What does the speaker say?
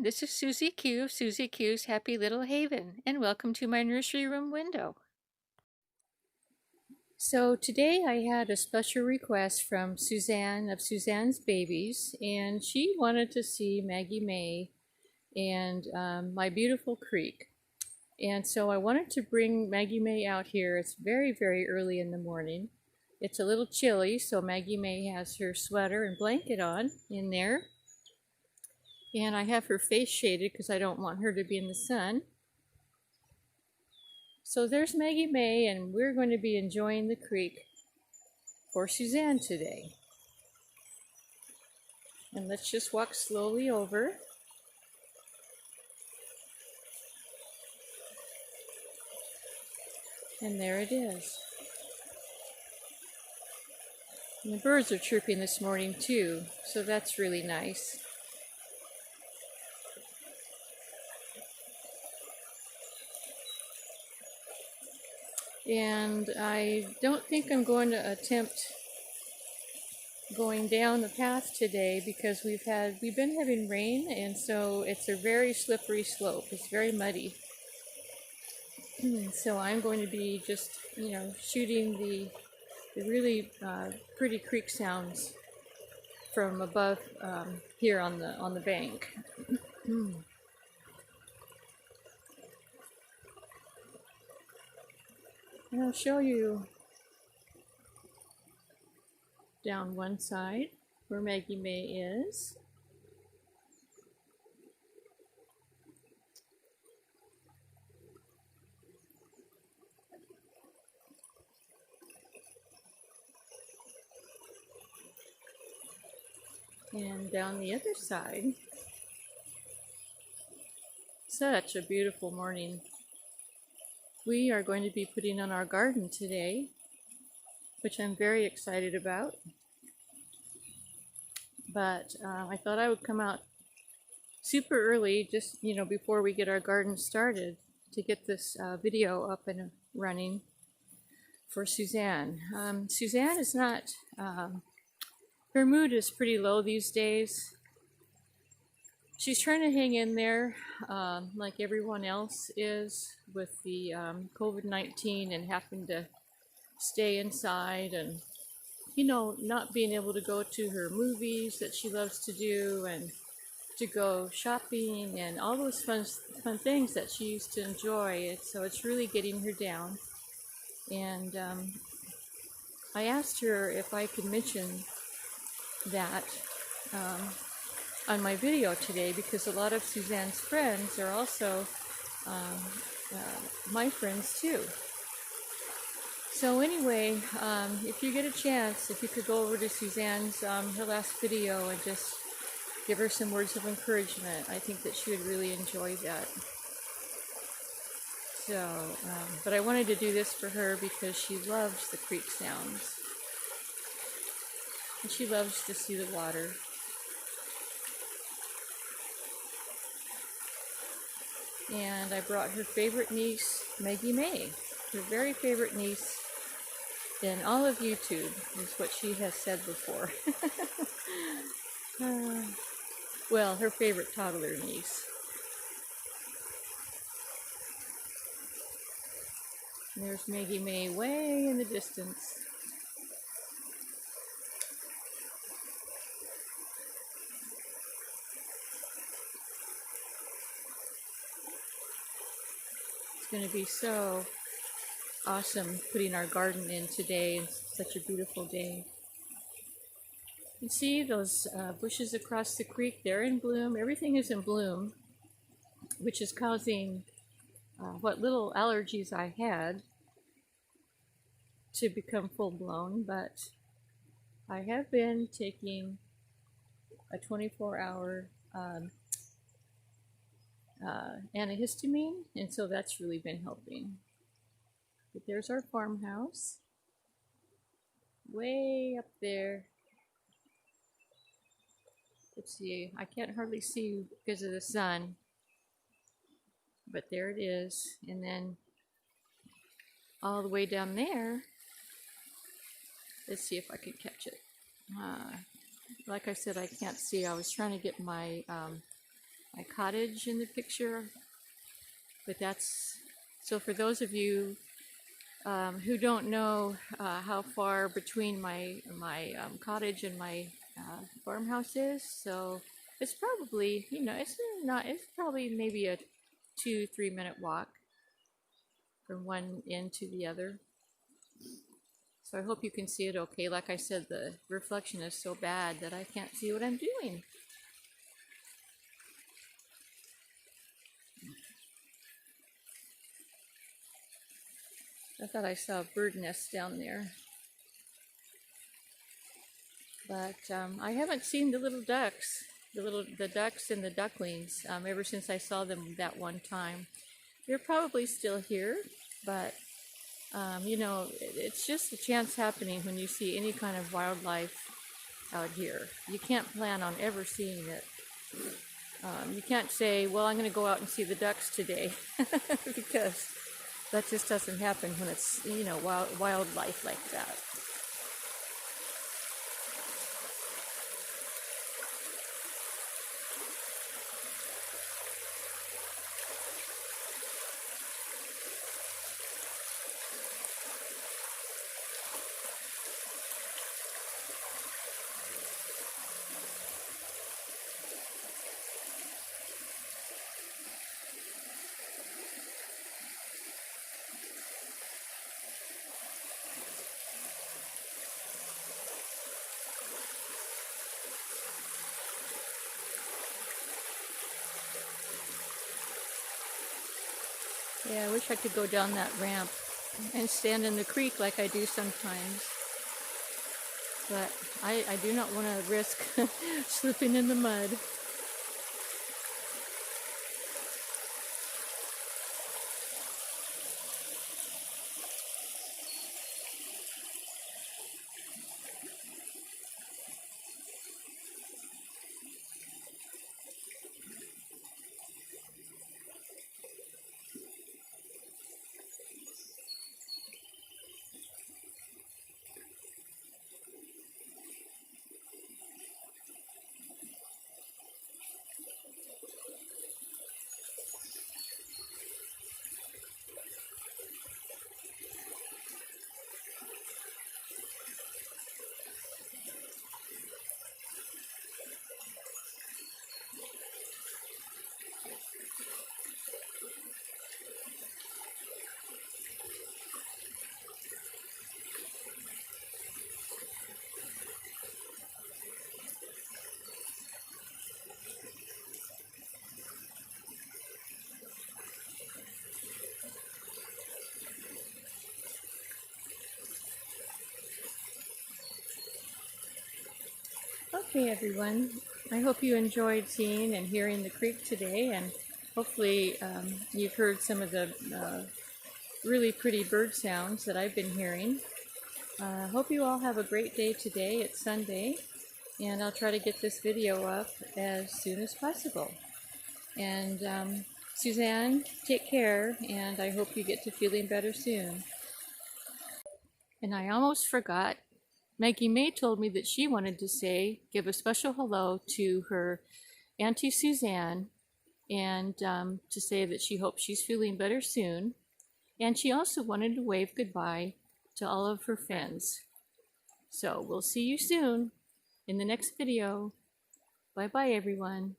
This is Susie Q of Susie Q's Happy Little Haven, and welcome to my nursery room window. So today I had a special request from Suzanne of Suzanne's Babies, and she wanted to see Maggie May and my beautiful creek. And so I wanted to bring Maggie May out here. It's very, very early in the morning. It's a little chilly, so Maggie May has her sweater and blanket on in there. And I have her face shaded because I don't want her to be in the sun. So there's Maggie May, and we're going to be enjoying the creek for Suzanne today. And let's just walk slowly over. And there it is. And the birds are chirping this morning too, so that's really nice. And I don't think I'm going to attempt going down the path today because we've been having rain, and so it's a very slippery slope. It's very muddy. So I'm going to be just, shooting the really pretty creek sounds from above here on the bank. And I'll show you down one side where Maggie May is. And down the other side, such a beautiful morning. We are going to be putting on our garden today, which I'm very excited about. But I thought I would come out super early, just before we get our garden started, to get this video up and running for Suzanne. Suzanne is not, her mood is pretty low these days. She's trying to hang in there like everyone else is with the COVID-19 and having to stay inside and, not being able to go to her movies that she loves to do and to go shopping and all those fun things that she used to enjoy. So it's really getting her down. And I asked her if I could mention that on my video today, because a lot of Suzanne's friends are also my friends too. So anyway, if you get a chance, if you could go over to Suzanne's her last video and just give her some words of encouragement, I think that she would really enjoy that. So, but I wanted to do this for her because she loves the creek sounds. And she loves to see the water. And I brought her favorite niece, Maggie May, her very favorite niece in all of YouTube, is what she has said before. Well, her favorite toddler niece. And there's Maggie May way in the distance. It's going to be so awesome putting our garden in today. It's such a beautiful day. You see those bushes across the creek? They're in bloom. Everything is in bloom, which is causing what little allergies I had to become full-blown. But I have been taking a 24-hour antihistamine, and so that's really been helping. But there's our farmhouse, way up there. Let's see, I can't hardly see because of the sun, but there it is. And then all the way down there, let's see if I can catch it. Like I said, I can't see. I was trying to get my my cottage in the picture. But that's, so for those of you who don't know how far between my cottage and my farmhouse is, so it's probably, you know, it's probably maybe a 2-3 minute walk from one end to the other. So I hope you can see it okay. Like I said, the reflection is so bad that I can't see what I'm doing. I thought I saw a bird nest down there. But I haven't seen the little ducks, the ducks and the ducklings ever since I saw them that one time. They're probably still here, but you know, it's just a chance happening when you see any kind of wildlife out here. You can't plan on ever seeing it. You can't say, well, I'm going to go out and see the ducks today, because that just doesn't happen when it's, you know, wildlife like that. Yeah, I wish I could go down that ramp and stand in the creek like I do sometimes. But I do not want to risk slipping in the mud. Okay, everyone. I hope you enjoyed seeing and hearing the creek today, and hopefully you've heard some of the really pretty bird sounds that I've been hearing. Hope you all have a great day today. It's Sunday, and I'll try to get this video up as soon as possible. And Suzanne, take care, and I hope you get to feeling better soon. And I almost forgot, Maggie May told me that she wanted to give a special hello to her Auntie Suzanne, and to say that she hopes she's feeling better soon. And she also wanted to wave goodbye to all of her friends. So we'll see you soon in the next video. Bye-bye, everyone.